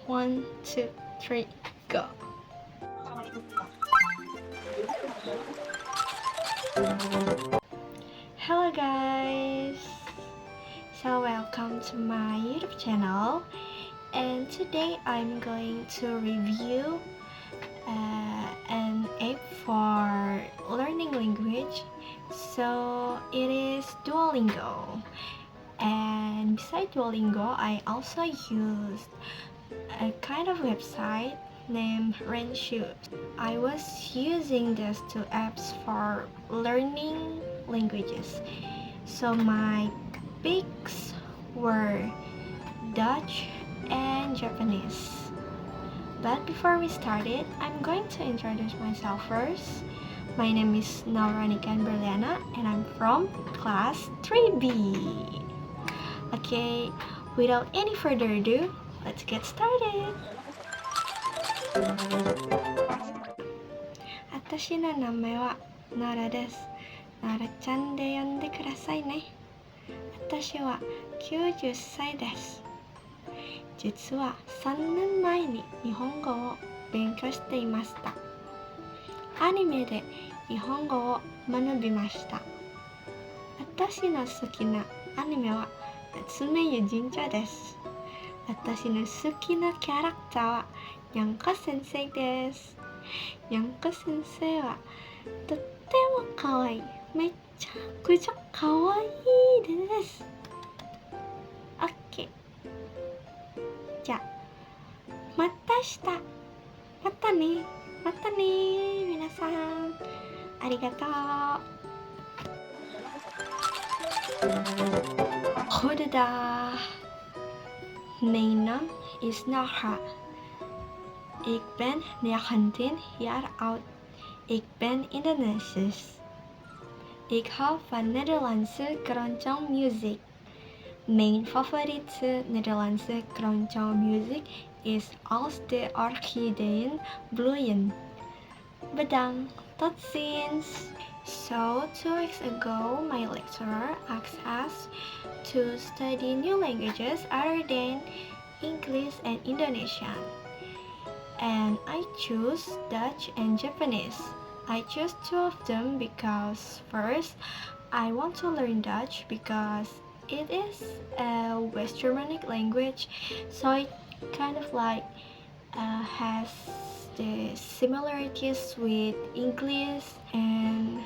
1, 2, 3, go. Hello guys, so welcome to my YouTube channel, and today I'm going to review an app for learning language. So it is Duolingo, and beside Duolingo I also used a kind of website named Renshu. I was using these two apps for learning languages. So my picks were Dutch and Japanese. But before we started, I'm going to introduce myself first. My name is Naura Niken Berliana and I'm from class 3B. Okay, without any further ado, let's get started. 私の名前はナラです。ナラちゃんで呼んでくださいね。私は90歳です。実は3年前に日本語を勉強していました。アニメで日本語を学びました。私の好きなアニメは夏目友人帳です。私の好きなキャラクターはにゃんこ先生です。にゃんこ先生はとってもかわいい。めちゃくちゃかわいいです。OK。じゃあ、また明日。またね。またね。皆さん、ありがとう。Goedendag. Mijn naam is Naura. Ik ben 19 jaar oud. Ik ben Indonesisch. Ik hou van Nederlandse keroncong muziek. Mijn favoriete Nederlandse keroncong muziek is Als de orchideeën bloeien. Bedankt, tot ziens! So, 2 weeks ago, my lecturer asked us to study new languages other than English and Indonesian. And I choose Dutch and Japanese. I chose 2 of them because first, I want to learn Dutch because it is a West Germanic language, so it kind of like has the similarities with English, and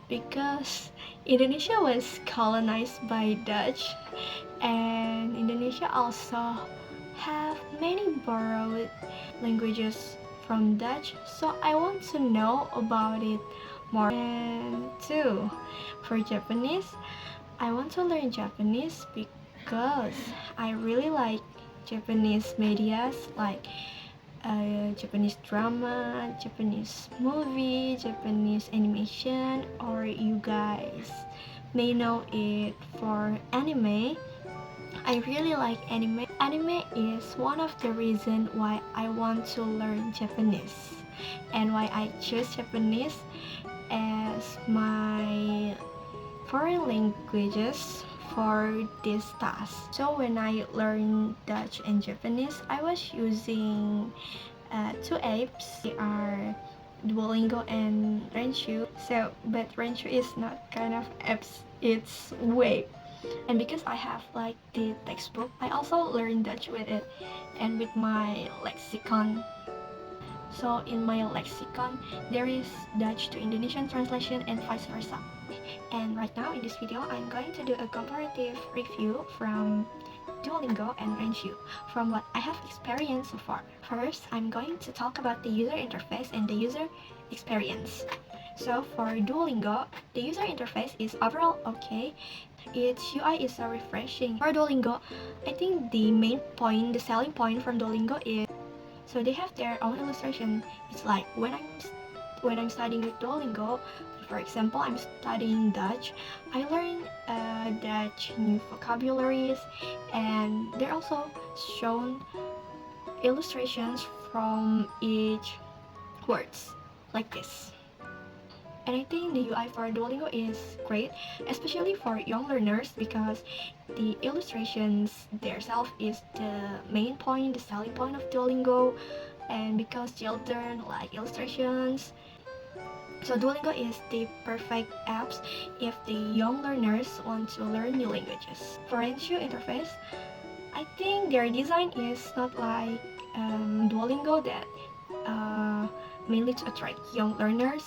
because Indonesia was colonized by Dutch, and Indonesia also have many borrowed languages from Dutch, so I want to know about it more. And 2, for Japanese, I want to learn Japanese because I really like Japanese medias like Japanese drama, Japanese movie, Japanese animation, or you guys may know it for anime. I really like anime. Anime is one of the reasons why I want to learn Japanese and why I choose Japanese as my foreign languages for this task. So when I learned Dutch and Japanese, I was using 2 apps. They are Duolingo and Renshu. But Renshu is not kind of apps, it's web. And because I have like the textbook, I also learned Dutch with it and with my lexicon. So in my lexicon, there is Dutch to Indonesian translation and vice versa. And right now in this video, I'm going to do a comparative review from Duolingo and Renshu from what I have experienced so far. First, I'm going to talk about the user interface and the user experience. So for Duolingo, the user interface is overall okay. Its UI is so refreshing. For Duolingo, I think the main point, the selling point from Duolingo is so they have their own illustration. It's like when I'm studying with Duolingo, for example, I'm studying Dutch, I learn Dutch new vocabularies, and they're also shown illustrations from each words like this. And I think the UI for Duolingo is great, especially for young learners, because the illustrations themselves is the main point, the selling point of Duolingo, and because children like illustrations, so Duolingo is the perfect apps if the young learners want to learn new languages. For Enshu interface, I think their design is not like Duolingo that mainly to attract young learners.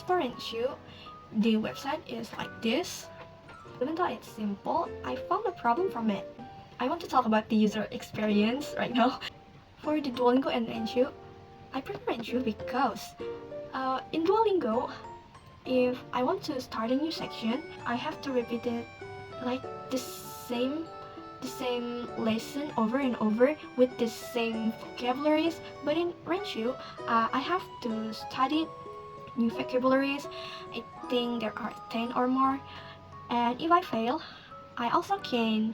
For Enshu, the website is like this. Even though it's simple, I found a problem from it. I want to talk about the user experience right now. For the Duolingo and Enshu, I prefer Enshu because in Duolingo, if I want to start a new section, I have to repeat it like the same lesson over and over with the same vocabularies. But in Renshu, I have to study new vocabularies. I think there are 10 or more. And if I fail, I also can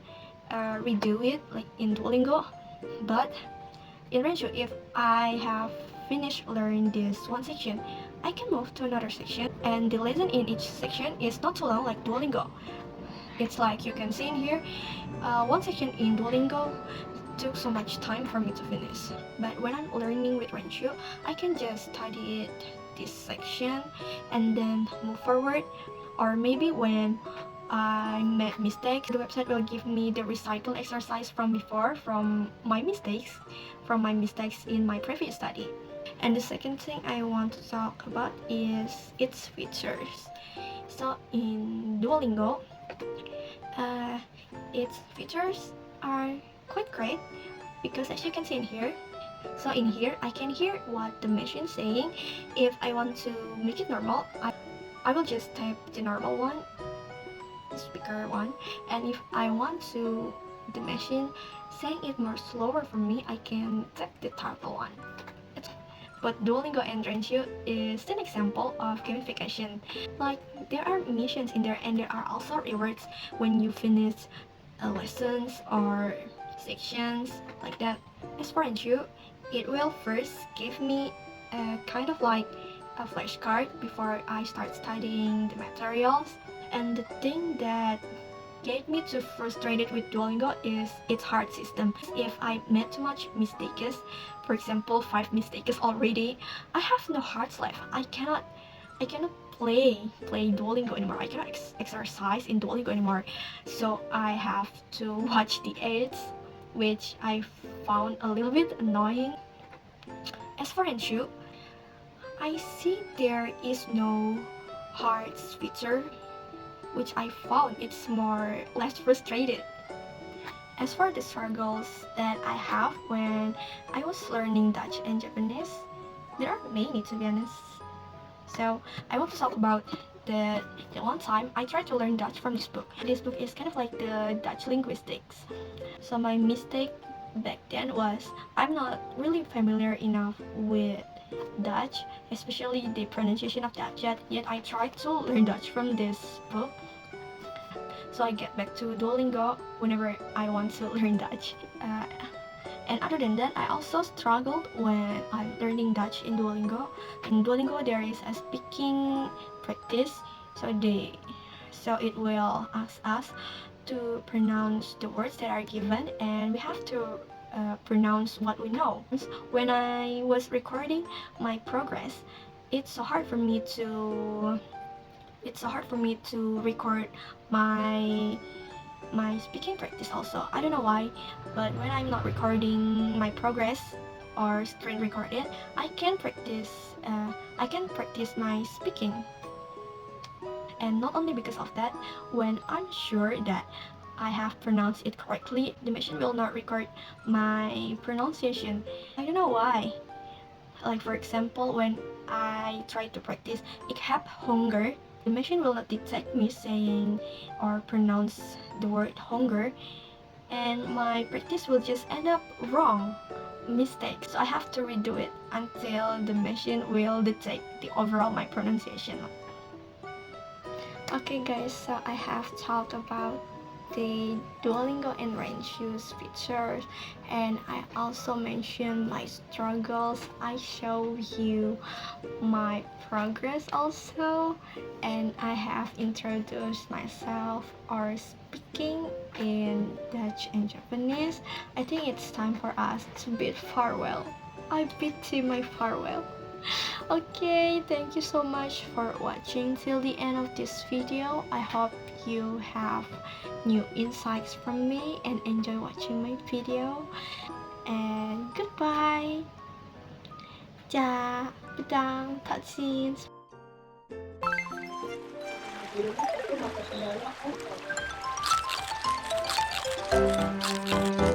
redo it like in Duolingo. But in Renshu, if I have finished learning this one section, I can move to another section, and the lesson in each section is not too long like Duolingo. It's like you can see in here, one section in Duolingo took so much time for me to finish. But when I'm learning with Renshu, I can just study it this section and then move forward. Or maybe when I made mistakes, the website will give me the recycle exercise from before, from my mistakes in my previous study. And the second thing I want to talk about is its features. So in Duolingo, its features are quite great because as you can see in here, so in here I can hear what the machine is saying. If I want to make it normal, I will just type the normal one, the speaker one, and if I want to the machine saying it more slower for me, I can type the turtle one. But Duolingo and Renshu is an example of gamification. Like there are missions in there and there are also rewards when you finish lessons or sections like that. As for Renshu, it will first give me a kind of like a flashcard before I start studying the materials. And the thing that get me too frustrated with Duolingo is its hard system. If I made too much mistakes, for example 5 mistakes already, I have no hearts left. I cannot play Duolingo anymore. I cannot exercise in Duolingo anymore. So I have to watch the ads, which I found a little bit annoying. As for Henshu, I see there is no hearts feature, which I found it's less frustrated. As for the struggles that I have when I was learning Dutch and Japanese, there are many to be honest. So I want to talk about the one time I tried to learn Dutch from this book. This book is kind of like the Dutch linguistics. So my mistake back then was I'm not really familiar enough with Dutch, especially the pronunciation of Dutch, yet I tried to learn Dutch from this book. So I get back to Duolingo whenever I want to learn Dutch. And other than that, I also struggled when I'm learning Dutch in Duolingo. In Duolingo, there is a speaking practice, so it will ask us to pronounce the words that are given, and we have to pronounce what we know. When I was recording my progress, it's so hard for me to record my speaking practice also. I don't know why, but when I'm not recording my progress or screen record it, I can practice my speaking. And not only because of that, when I'm sure that I have pronounced it correctly, the machine will not record my pronunciation. I don't know why. Like for example, when I try to practice ik heb honger, the machine will not detect me saying or pronounce the word hunger, and my practice will just end up wrong, mistake. So I have to redo it until the machine will detect the overall my pronunciation. Okay guys, so I have talked about the Duolingo and rain shoes features, and I also mentioned my struggles. I show you my progress also, and I have introduced myself or speaking in Dutch and Japanese. I think it's time for us to bid farewell. I bid to my farewell. Okay, thank you so much for watching till the end of this video. I hope you have new insights from me and enjoy watching my video. And goodbye. 자, 부당, 다친. Thank you.